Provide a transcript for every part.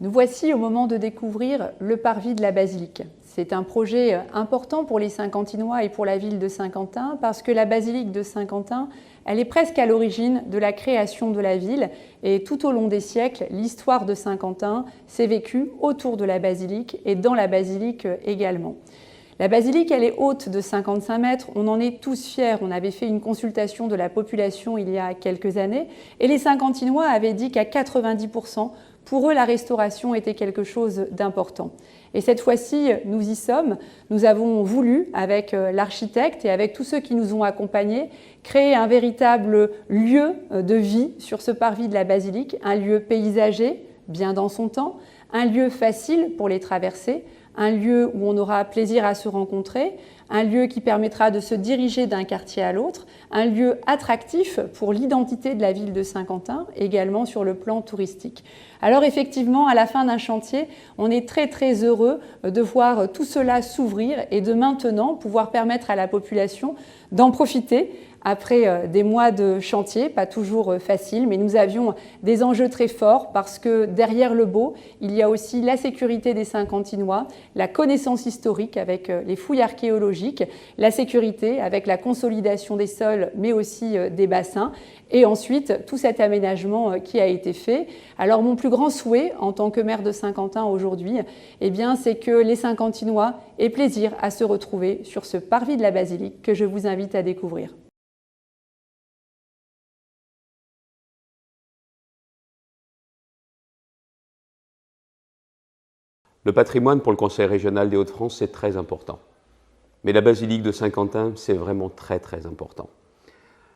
Nous voici au moment de découvrir le parvis de la basilique. C'est un projet important pour les Saint-Quentinois et pour la ville de Saint-Quentin parce que la basilique de Saint-Quentin, elle est presque à l'origine de la création de la ville et tout au long des siècles, l'histoire de Saint-Quentin s'est vécue autour de la basilique et dans la basilique également. La basilique, elle est haute de 55 mètres, on en est tous fiers. On avait fait une consultation de la population il y a quelques années et les Saint-Quentinois avaient dit qu'à 90%, pour eux, la restauration était quelque chose d'important. Et cette fois-ci, nous y sommes. Nous avons voulu, avec l'architecte et avec tous ceux qui nous ont accompagnés, créer un véritable lieu de vie sur ce parvis de la basilique, un lieu paysager, bien dans son temps, un lieu facile pour les traverser, un lieu où on aura plaisir à se rencontrer, un lieu qui permettra de se diriger d'un quartier à l'autre, un lieu attractif pour l'identité de la ville de Saint-Quentin, également sur le plan touristique. Alors effectivement, à la fin d'un chantier, on est très heureux de voir tout cela s'ouvrir et de maintenant pouvoir permettre à la population d'en profiter après des mois de chantier, pas toujours facile, mais nous avions des enjeux très forts parce que derrière le beau, il y a aussi la sécurité des Saint-Quentinois, la connaissance historique avec les fouilles archéologiques, la sécurité avec la consolidation des sols, mais aussi des bassins, et ensuite tout cet aménagement qui a été fait. Alors mon plus grand souhait en tant que maire de Saint-Quentin aujourd'hui, eh bien, c'est que les Saint-Quentinois aient plaisir à se retrouver sur ce parvis de la basilique que je vous invite à découvrir. Le patrimoine pour le Conseil régional des Hauts-de-France, c'est très important. Mais la basilique de Saint-Quentin, c'est vraiment très important.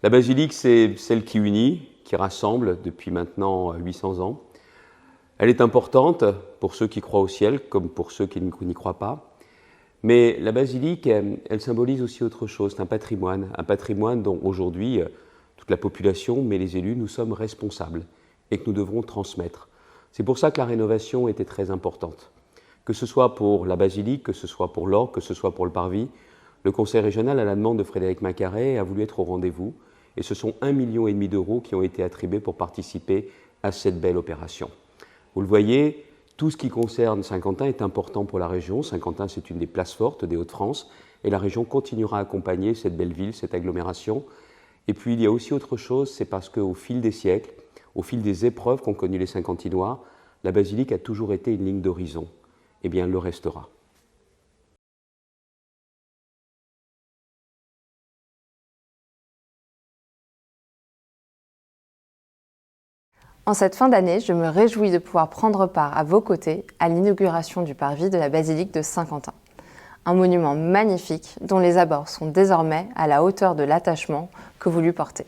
La basilique, c'est celle qui unit, qui rassemble depuis maintenant 800 ans. Elle est importante pour ceux qui croient au ciel, comme pour ceux qui n'y croient pas. Mais la basilique, elle symbolise aussi autre chose, c'est un patrimoine dont aujourd'hui toute la population, mais les élus, nous sommes responsables et que nous devrons transmettre. C'est pour ça que la rénovation était très importante. Que ce soit pour la basilique, que ce soit pour l'orgue, que ce soit pour le parvis, le Conseil régional, à la demande de Frédéric Macaré, a voulu être au rendez-vous. Et ce sont 1,5 million d'euros qui ont été attribués pour participer à cette belle opération. Vous le voyez, tout ce qui concerne Saint-Quentin est important pour la région. Saint-Quentin, c'est une des places fortes des Hauts-de-France. Et la région continuera à accompagner cette belle ville, cette agglomération. Et puis, il y a aussi autre chose, c'est parce qu'au fil des siècles, au fil des épreuves qu'ont connues les Saint-Quentinois, la basilique a toujours été une ligne d'horizon. Eh bien, elle le restera. En cette fin d'année, je me réjouis de pouvoir prendre part à vos côtés à l'inauguration du parvis de la basilique de Saint-Quentin. Un monument magnifique dont les abords sont désormais à la hauteur de l'attachement que vous lui portez.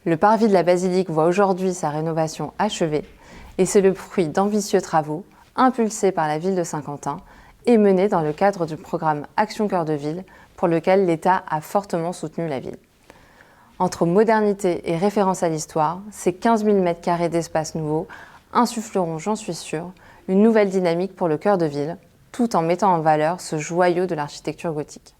Le parvis de la basilique voit aujourd'hui sa rénovation achevée et c'est le fruit d'ambitieux travaux impulsés par la ville de Saint-Quentin et menés dans le cadre du programme Action Cœur de Ville pour lequel l'État a fortement soutenu la ville. Entre modernité et référence à l'histoire, ces 15 000 m² d'espace nouveau insuffleront, j'en suis sûre, une nouvelle dynamique pour le cœur de ville, tout en mettant en valeur ce joyau de l'architecture gothique.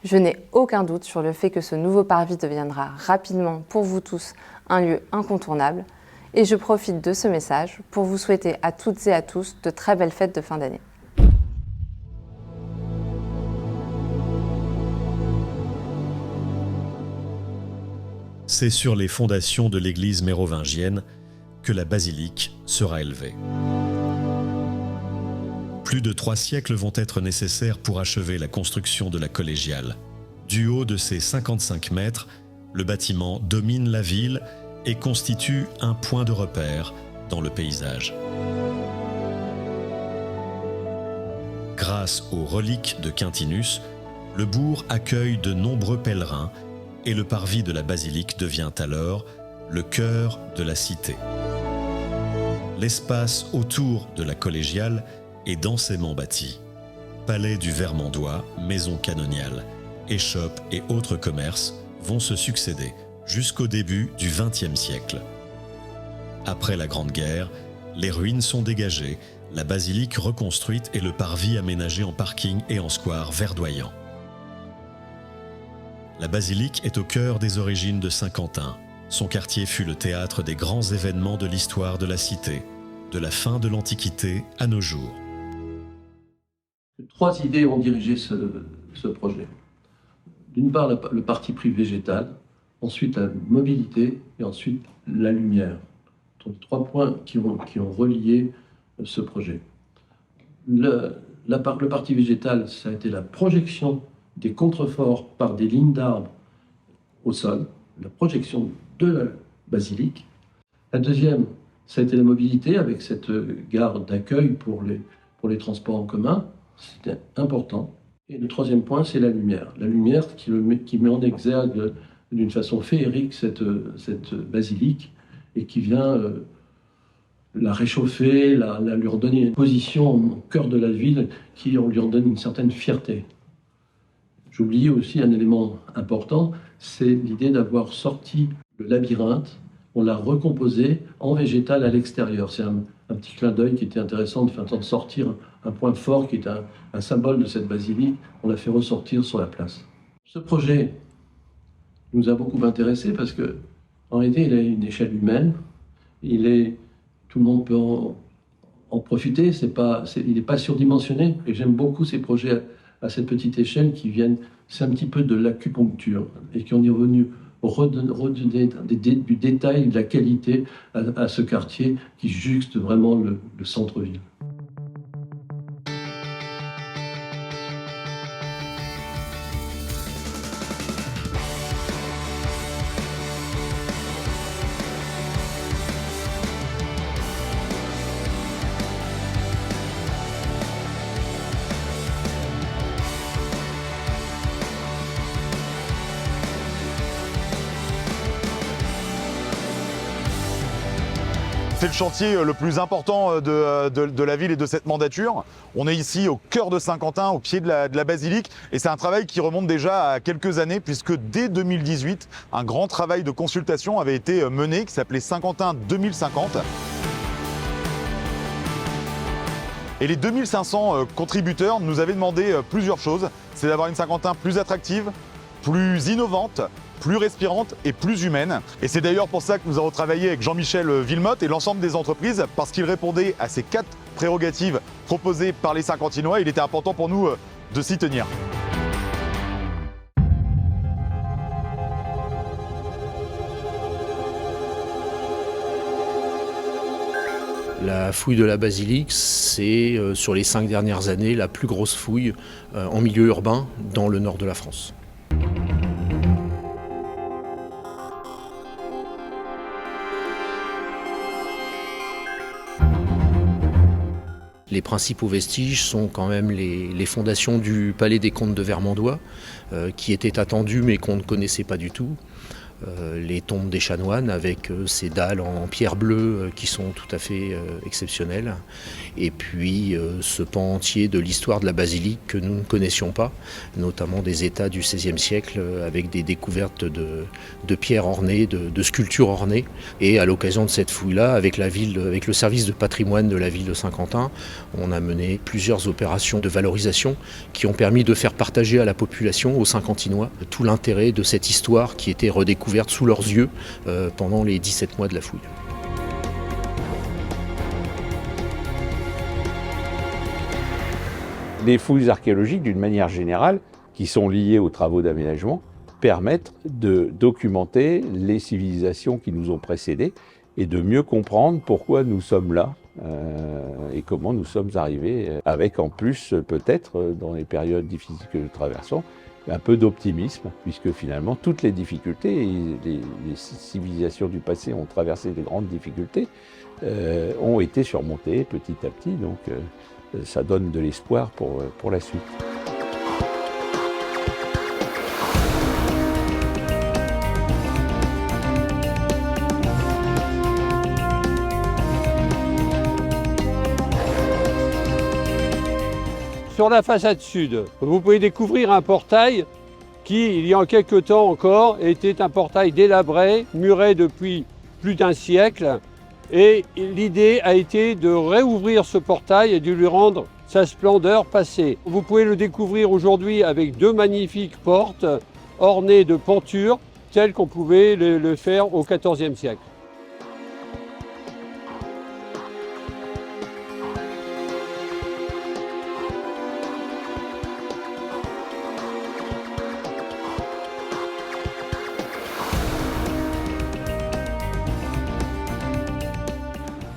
Je n'ai aucun doute sur le fait que ce nouveau parvis deviendra rapidement pour vous tous un lieu incontournable et je profite de ce message pour vous souhaiter à toutes et à tous de très belles fêtes de fin d'année. C'est sur les fondations de l'église mérovingienne que la basilique sera élevée. Plus de 3 siècles vont être nécessaires pour achever la construction de la collégiale. Du haut de ses 55 mètres, le bâtiment domine la ville et constitue un point de repère dans le paysage. Grâce aux reliques de Quintinus, le bourg accueille de nombreux pèlerins et le parvis de la basilique devient alors le cœur de la cité. L'espace autour de la collégiale est densément bâti. Palais du Vermandois, maison canoniale, échoppes et autres commerces vont se succéder jusqu'au début du XXe siècle. Après la Grande Guerre, les ruines sont dégagées, la basilique reconstruite et le parvis aménagé en parking et en square verdoyant. La basilique est au cœur des origines de Saint-Quentin. Son quartier fut le théâtre des grands événements de l'histoire de la cité. de la fin de l'Antiquité à nos jours. 3 idées ont dirigé ce projet. D'une part, le parti pris végétal, ensuite la mobilité et ensuite la lumière. Donc 3 points qui ont relié ce projet. Le parti végétal, ça a été la projection des contreforts par des lignes d'arbres au sol, la projection de la basilique. La deuxième, ça a été la mobilité avec cette gare d'accueil pour les transports en commun. C'était important. Et le troisième point, c'est la lumière. La lumière qui met en exergue d'une façon féerique cette basilique et qui vient la réchauffer, lui redonner une position au cœur de la ville qui lui en donne une certaine fierté. J'oubliais aussi un élément important, c'est l'idée d'avoir sorti le labyrinthe, on l'a recomposé en végétal à l'extérieur. C'est un petit clin d'œil qui était intéressant de faire sortir un point fort qui est un symbole de cette basilique, on l'a fait ressortir sur la place. Ce projet nous a beaucoup intéressés parce que, en réalité, il a une échelle humaine, tout le monde peut en profiter, il n'est pas surdimensionné, et j'aime beaucoup ces projets à cette petite échelle c'est un petit peu de l'acupuncture, et qui ont est revenu redonner du détail, de la qualité à ce quartier qui juxte vraiment le centre-ville. C'est le chantier le plus important de la ville et de cette mandature. On est ici au cœur de Saint-Quentin, au pied de la basilique, et c'est un travail qui remonte déjà à quelques années, puisque dès 2018, un grand travail de consultation avait été mené, qui s'appelait Saint-Quentin 2050. Et les 2500 contributeurs nous avaient demandé plusieurs choses. C'est d'avoir une Saint-Quentin plus attractive, plus innovante, plus respirante et plus humaine. Et c'est d'ailleurs pour ça que nous avons travaillé avec Jean-Michel Villemotte et l'ensemble des entreprises, parce qu'il répondait à ces 4 prérogatives proposées par les Saint-Quentinois. Il était important pour nous de s'y tenir. La fouille de la basilique, c'est sur les 5 dernières années la plus grosse fouille en milieu urbain dans le nord de la France. Les principaux vestiges sont quand même les fondations du palais des comtes de Vermandois, qui étaient attendus mais qu'on ne connaissait pas du tout. Les tombes des chanoines avec ces dalles en pierre bleue qui sont tout à fait exceptionnelles. Et puis ce pan entier de l'histoire de la basilique que nous ne connaissions pas, notamment des états du XVIe siècle avec des découvertes de pierres ornées, de sculptures ornées. Et à l'occasion de cette fouille-là, avec le service de patrimoine de la ville de Saint-Quentin, on a mené plusieurs opérations de valorisation qui ont permis de faire partager à la population, aux Saint-Quentinois, tout l'intérêt de cette histoire qui était redécouverte sous leurs yeux pendant les 17 mois de la fouille. Les fouilles archéologiques, d'une manière générale, qui sont liées aux travaux d'aménagement, permettent de documenter les civilisations qui nous ont précédés et de mieux comprendre pourquoi nous sommes là et comment nous sommes arrivés, avec en plus peut-être dans les périodes difficiles que nous traversons, un peu d'optimisme, puisque finalement toutes les difficultés, les civilisations du passé ont traversé de grandes difficultés, ont été surmontées petit à petit, donc ça donne de l'espoir pour la suite. Sur la façade sud, vous pouvez découvrir un portail qui, il y a quelque temps encore, était un portail délabré, muré depuis plus d'1 siècle. Et l'idée a été de réouvrir ce portail et de lui rendre sa splendeur passée. Vous pouvez le découvrir aujourd'hui avec 2 magnifiques portes ornées de pentures, telles qu'on pouvait le faire au XIVe siècle.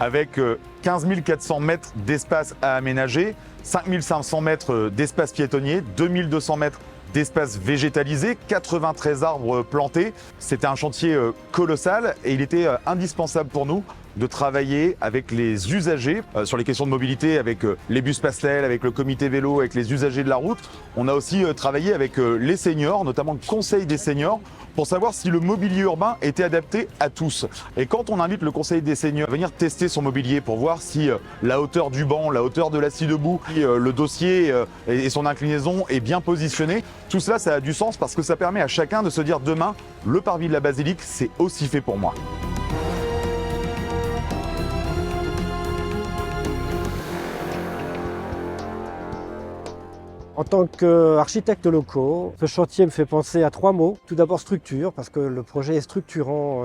avec 15 400 mètres d'espace à aménager, 5 500 mètres d'espace piétonnier, 2 200 mètres d'espace végétalisé, 93 arbres plantés. C'était un chantier colossal et il était indispensable pour nous de travailler avec les usagers sur les questions de mobilité, avec les bus pastels, avec le comité vélo, avec les usagers de la route. On a aussi travaillé avec les seniors, notamment le conseil des seniors, pour savoir si le mobilier urbain était adapté à tous. Et quand on invite le conseil des seniors à venir tester son mobilier pour voir si la hauteur du banc, la hauteur de l'assis debout, le dossier et son inclinaison est bien positionné, tout cela, ça a du sens parce que ça permet à chacun de se dire demain, le parvis de la basilique, c'est aussi fait pour moi. En tant qu'architecte locaux, ce chantier me fait penser à 3 mots. Tout d'abord structure, parce que le projet est structurant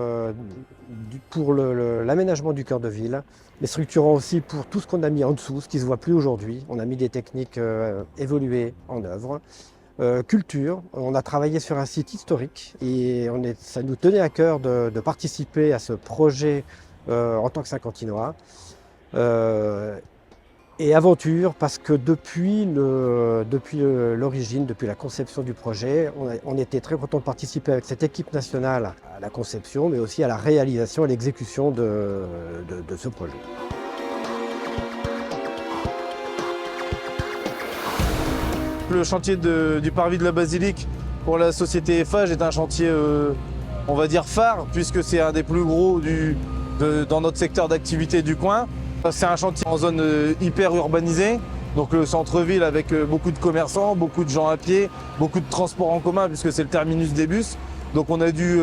pour l'aménagement du cœur de ville, mais structurant aussi pour tout ce qu'on a mis en dessous, ce qui ne se voit plus aujourd'hui. On a mis des techniques évoluées en œuvre. Culture, on a travaillé sur un site historique et ça nous tenait à cœur de participer à ce projet en tant que Saint-Quentinois. Et aventure, parce que depuis l'origine, depuis la conception du projet, on était très content de participer avec cette équipe nationale à la conception, mais aussi à la réalisation et l'exécution de ce projet. Le chantier du parvis de la basilique pour la société Eiffage est un chantier, on va dire, phare, puisque c'est un des plus gros dans notre secteur d'activité du coin. C'est un chantier en zone hyper urbanisée, donc le centre-ville avec beaucoup de commerçants, beaucoup de gens à pied, beaucoup de transports en commun puisque c'est le terminus des bus. Donc on a dû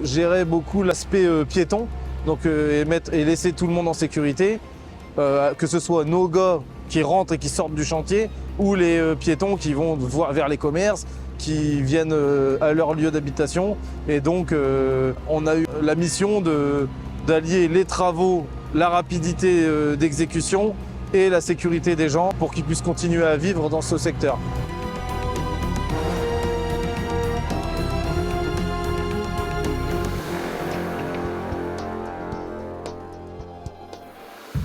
gérer beaucoup l'aspect piéton donc, et laisser tout le monde en sécurité, que ce soit nos gars qui rentrent et qui sortent du chantier ou les piétons qui vont vers les commerces, qui viennent à leur lieu d'habitation. Et donc on a eu la mission d'allier les travaux, la rapidité d'exécution et la sécurité des gens pour qu'ils puissent continuer à vivre dans ce secteur.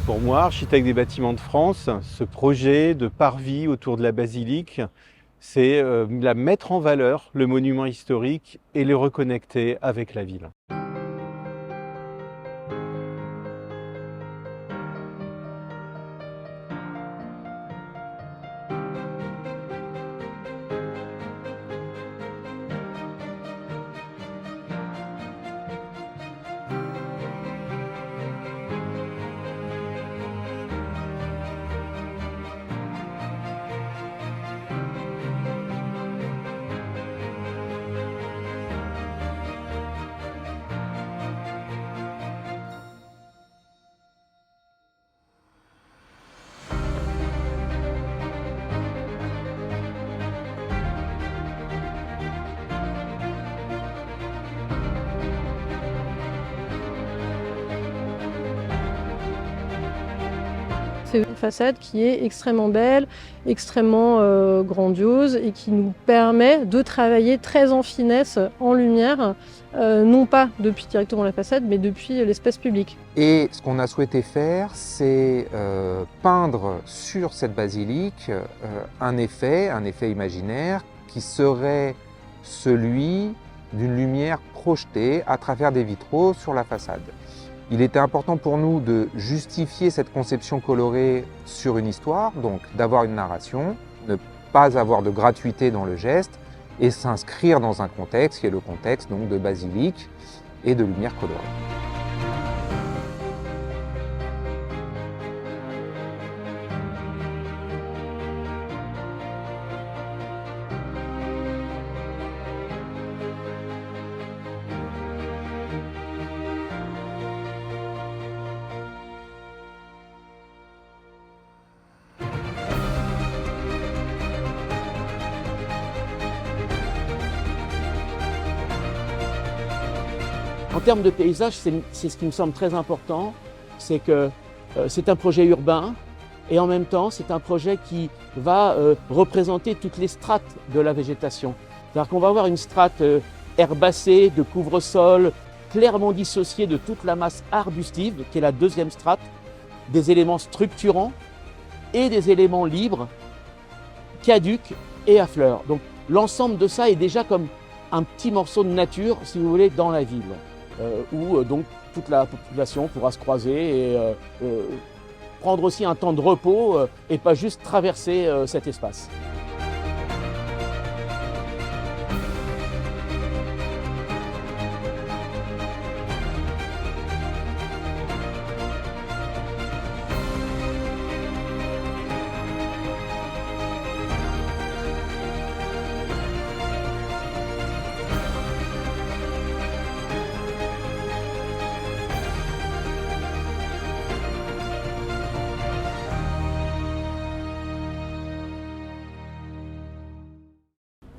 Pour moi, architecte des bâtiments de France, ce projet de parvis autour de la basilique, c'est mettre en valeur le monument historique et le reconnecter avec la ville. C'est une façade qui est extrêmement belle, extrêmement grandiose et qui nous permet de travailler très en finesse, en lumière, non pas depuis directement la façade, mais depuis l'espace public. Et ce qu'on a souhaité faire, c'est peindre sur cette basilique un effet imaginaire qui serait celui d'une lumière projetée à travers des vitraux sur la façade. Il était important pour nous de justifier cette conception colorée sur une histoire, donc d'avoir une narration, ne pas avoir de gratuité dans le geste et s'inscrire dans un contexte qui est le contexte donc, de basilique et de lumière colorée. En termes de paysage, c'est ce qui me semble très important, c'est que c'est un projet urbain et en même temps c'est un projet qui va représenter toutes les strates de la végétation. C'est-à-dire qu'on va avoir une strate herbacée, de couvre-sol, clairement dissociée de toute la masse arbustive, qui est la deuxième strate. des éléments structurants et des éléments libres, caducs et à fleurs. Donc l'ensemble de ça est déjà comme un petit morceau de nature, si vous voulez, dans la ville, où donc toute la population pourra se croiser et prendre aussi un temps de repos et pas juste traverser cet espace.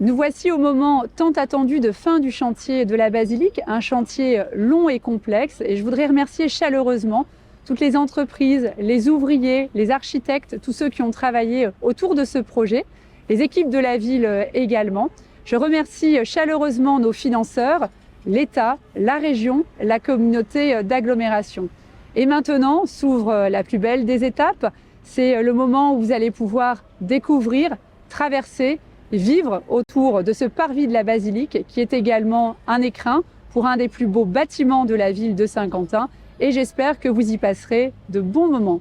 Nous voici au moment tant attendu de fin du chantier de la basilique, un chantier long et complexe, et je voudrais remercier chaleureusement toutes les entreprises, les ouvriers, les architectes, tous ceux qui ont travaillé autour de ce projet, les équipes de la ville également. Je remercie chaleureusement nos financeurs, l'État, la région, la communauté d'agglomération. Et maintenant s'ouvre la plus belle des étapes, c'est le moment où vous allez pouvoir découvrir, traverser, vivre autour de ce parvis de la basilique qui est également un écrin pour un des plus beaux bâtiments de la ville de Saint-Quentin, et j'espère que vous y passerez de bons moments.